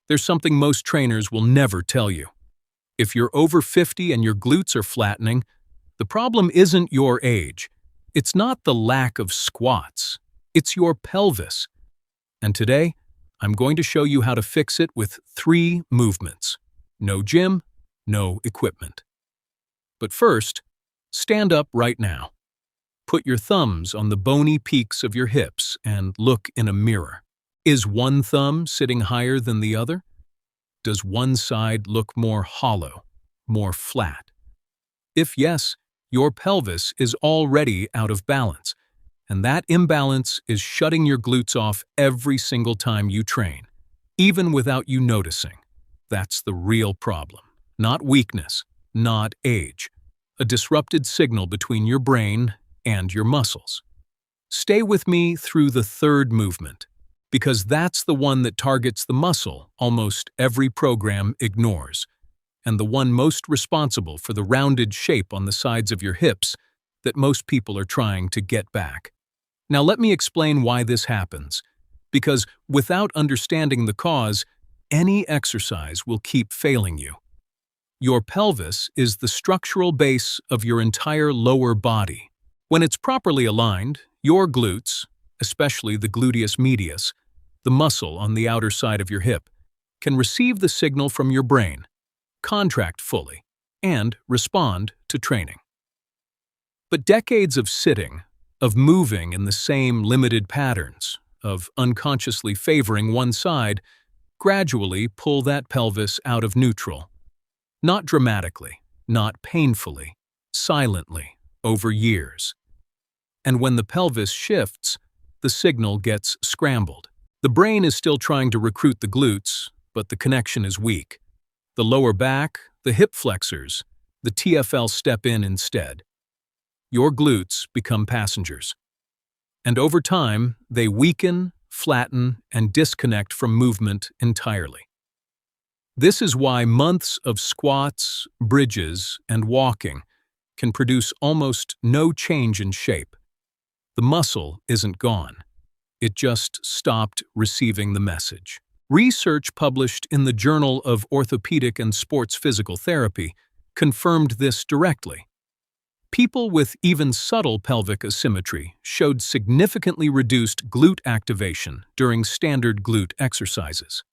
There's something most trainers will never tell you. If you're over 50 and your glutes are flattening, the problem isn't your age. It's not the lack of squats. It's your pelvis. And today, I'm going to show you how to fix it with 3 movements. No gym, no equipment. But first, stand up right now. Put your thumbs on the bony peaks of your hips and look in a mirror. Is one thumb sitting higher than the other? Does one side look more hollow, more flat? If yes, your pelvis is already out of balance, and that imbalance is shutting your glutes off every single time you train, even without you noticing. That's the real problem. Not weakness, not age. A disrupted signal between your brain and your muscles. Stay with me through the 3rd movement, because that's the one that targets the muscle almost every program ignores, and the one most responsible for the rounded shape on the sides of your hips that most people are trying to get back. Now let me explain why this happens, because without understanding the cause, any exercise will keep failing you. Your pelvis is the structural base of your entire lower body. When it's properly aligned, your glutes, especially the gluteus medius, the muscle on the outer side of your hip, can receive the signal from your brain, contract fully, and respond to training. But decades of sitting, of moving in the same limited patterns, of unconsciously favoring one side, gradually pull that pelvis out of neutral. Not dramatically, not painfully, silently, over years. And when the pelvis shifts, the signal gets scrambled. The brain is still trying to recruit the glutes, but the connection is weak. The lower back, the hip flexors, the TFL step in instead. Your glutes become passengers. And over time, they weaken, flatten, and disconnect from movement entirely. This is why months of squats, bridges, and walking can produce almost no change in shape. The muscle isn't gone. It just stopped receiving the message. Research published in the Journal of Orthopedic and Sports Physical Therapy confirmed this directly. People with even subtle pelvic asymmetry showed significantly reduced glute activation during standard glute exercises.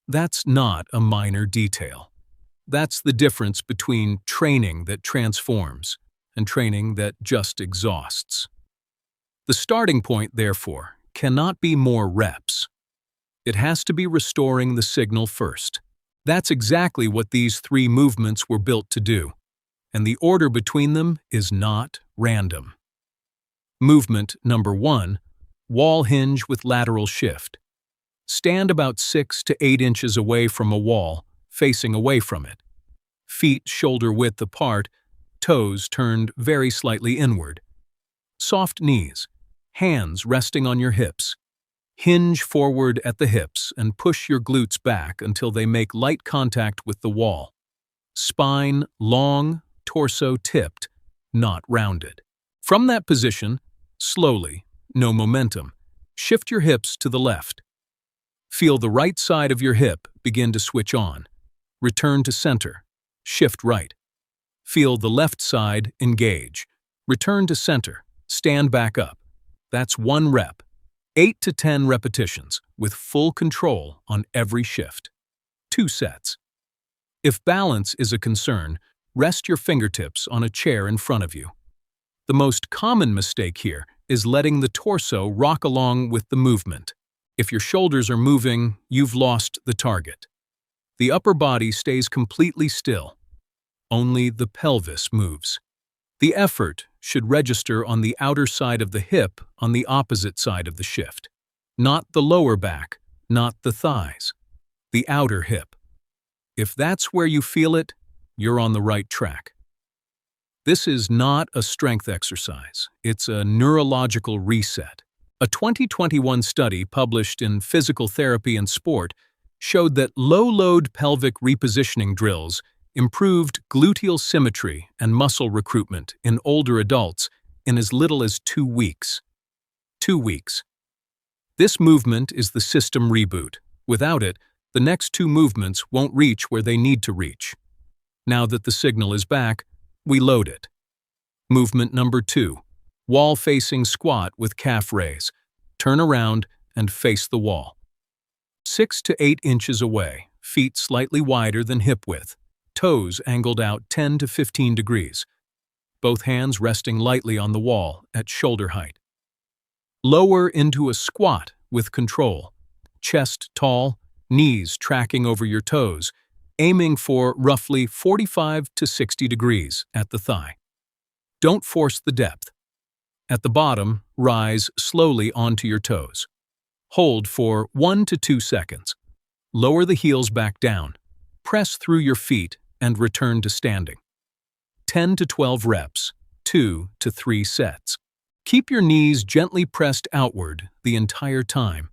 That's not a minor detail. That's the difference between training that transforms and training that just exhausts. The starting point, therefore, cannot be more reps. It has to be restoring the signal first. That's exactly what these 3 movements were built to do, and the order between them is not random. Movement number 1, wall hinge with lateral shift. Stand about 6 to 8 inches away from a wall, facing away from it. Feet shoulder width apart, toes turned very slightly inward. Soft knees, hands resting on your hips. Hinge forward at the hips and push your glutes back until they make light contact with the wall. Spine long, torso tipped, not rounded. From that position, slowly, no momentum, shift your hips to the left. Feel the right side of your hip begin to switch on. Return to center. Shift right. Feel the left side engage. Return to center. Stand back up. That's 1 rep. 8 to 10 repetitions with full control on every shift. 2 sets. If balance is a concern, rest your fingertips on a chair in front of you. The most common mistake here is letting the torso rock along with the movement. If your shoulders are moving, you've lost the target. The upper body stays completely still. Only the pelvis moves. The effort should register on the outer side of the hip on the opposite side of the shift. Not the lower back, not the thighs. The outer hip. If that's where you feel it, you're on the right track. This is not a strength exercise. It's a neurological reset. A 2021 study published in Physical Therapy and Sport showed that low-load pelvic repositioning drills improved gluteal symmetry and muscle recruitment in older adults in as little as 2 weeks. 2 weeks. This movement is the system reboot. Without it, The next two movements won't reach where they need to reach. Now that the signal is back, we load it. Movement number 2. Wall-facing squat with calf raise. Turn around and face the wall. 6 to 8 inches away, feet slightly wider than hip width, toes angled out 10 to 15 degrees. Both hands resting lightly on the wall at shoulder height. Lower into a squat with control. Chest tall, knees tracking over your toes, aiming for roughly 45 to 60 degrees at the thigh. Don't force the depth. At the bottom, rise slowly onto your toes. Hold for 1 to 2 seconds. Lower the heels back down. Press through your feet and return to standing. 10 to 12 reps, 2 to 3 sets. Keep your knees gently pressed outward the entire time.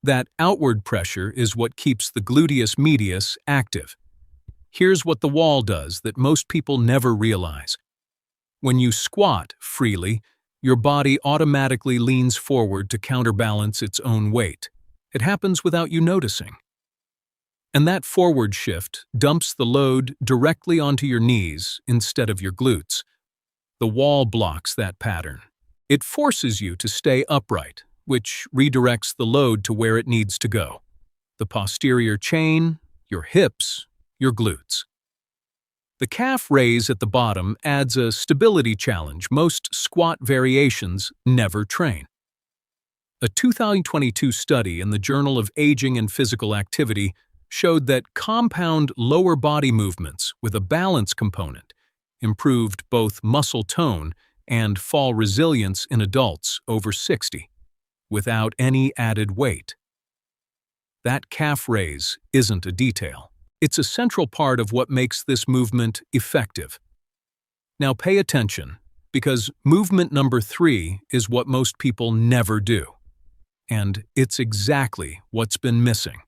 That outward pressure is what keeps the gluteus medius active. Here's what the wall does that most people never realize. When you squat freely, your body automatically leans forward to counterbalance its own weight. It happens without you noticing. And that forward shift dumps the load directly onto your knees instead of your glutes. The wall blocks that pattern. It forces you to stay upright, which redirects the load to where it needs to go. The posterior chain, your hips, your glutes. The calf raise at the bottom adds a stability challenge most squat variations never train. A 2022 study in the Journal of Aging and Physical Activity showed that compound lower body movements with a balance component improved both muscle tone and fall resilience in adults over 60, without any added weight. That calf raise isn't a detail. It's a central part of what makes this movement effective. Now pay attention, because movement number 3 is what most people never do. And it's exactly what's been missing.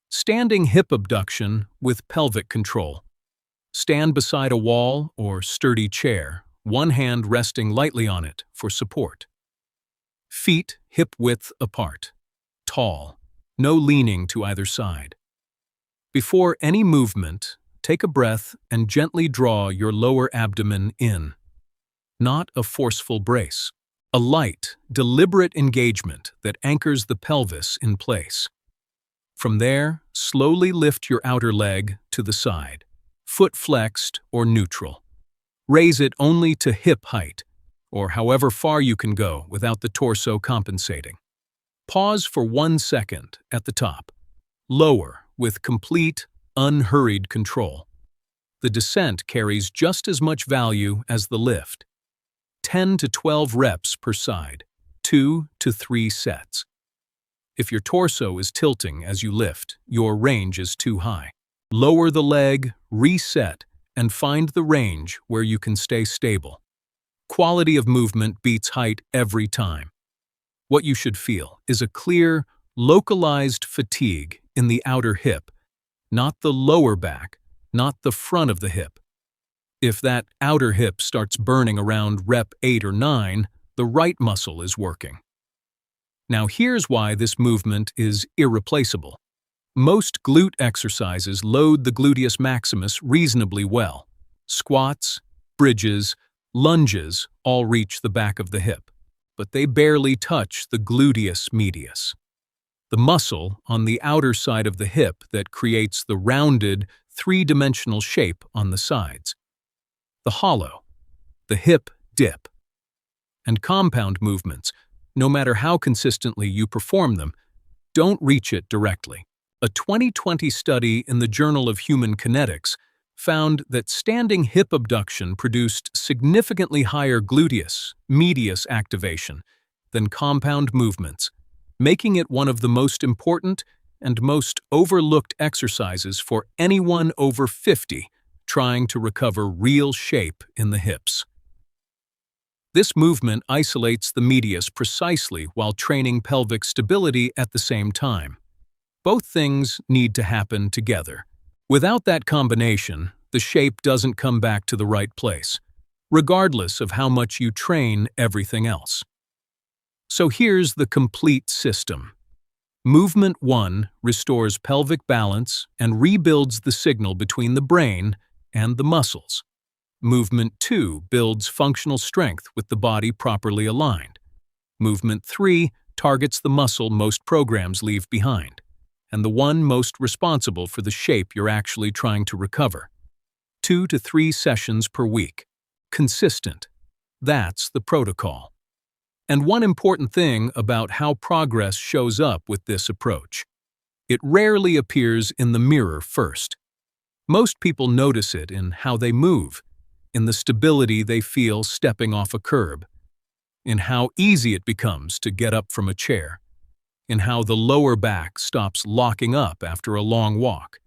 Standing hip abduction with pelvic control. Stand beside a wall or sturdy chair, one hand resting lightly on it for support. Feet hip-width apart. Tall, no leaning to either side. Before any movement, take a breath and gently draw your lower abdomen in. Not a forceful brace. A light, deliberate engagement that anchors the pelvis in place. From there, slowly lift your outer leg to the side, foot flexed or neutral. Raise it only to hip height, or however far you can go without the torso compensating. Pause for 1 second at the top. Lower with complete, unhurried control. The descent carries just as much value as the lift. 10 to 12 reps per side, 2 to 3 sets. If your torso is tilting as you lift, your range is too high. Lower the leg, reset, and find the range where you can stay stable. Quality of movement beats height every time. What you should feel is a clear, localized fatigue in the outer hip, not the lower back, not the front of the hip. If that outer hip starts burning around rep 8 or 9, the right muscle is working. Now here's why this movement is irreplaceable. Most glute exercises load the gluteus maximus reasonably well. Squats, bridges, lunges all reach the back of the hip, but they barely touch the gluteus medius. The muscle on the outer side of the hip that creates the rounded, three-dimensional shape on the sides. The hollow, the hip dip. And compound movements, no matter how consistently you perform them, don't reach it directly. A 2020 study in the Journal of Human Kinetics found that standing hip abduction produced significantly higher gluteus medius activation than compound movements, making it one of the most important and most overlooked exercises for anyone over 50 trying to recover real shape in the hips. This movement isolates the medius precisely while training pelvic stability at the same time. Both things need to happen together. Without that combination, the shape doesn't come back to the right place, regardless of how much you train everything else. So here's the complete system. Movement 1 restores pelvic balance and rebuilds the signal between the brain and the muscles. Movement 2 builds functional strength with the body properly aligned. Movement 3 targets the muscle most programs leave behind, and the one most responsible for the shape you're actually trying to recover. 2 to 3 sessions per week. Consistent. That's the protocol. And one important thing about how progress shows up with this approach. It rarely appears in the mirror first. Most people notice it in how they move, in the stability they feel stepping off a curb, in how easy it becomes to get up from a chair, in how the lower back stops locking up after a long walk,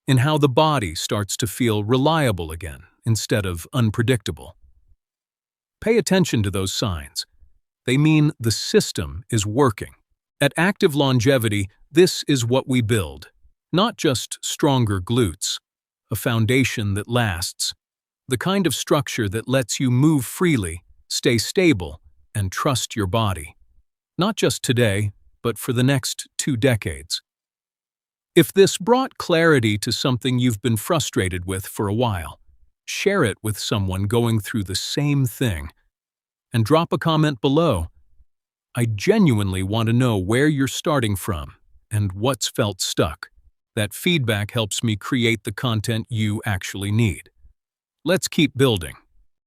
in how the body starts to feel reliable again instead of unpredictable. Pay attention to those signs. They mean the system is working. At Active Longevity, this is what we build. Not just stronger glutes, a foundation that lasts, the kind of structure that lets you move freely, stay stable, and trust your body. Not just today, but for the next 2 decades. If this brought clarity to something you've been frustrated with for a while, share it with someone going through the same thing. And drop a comment below. I genuinely want to know where you're starting from and what's felt stuck. That feedback helps me create the content you actually need. Let's keep building.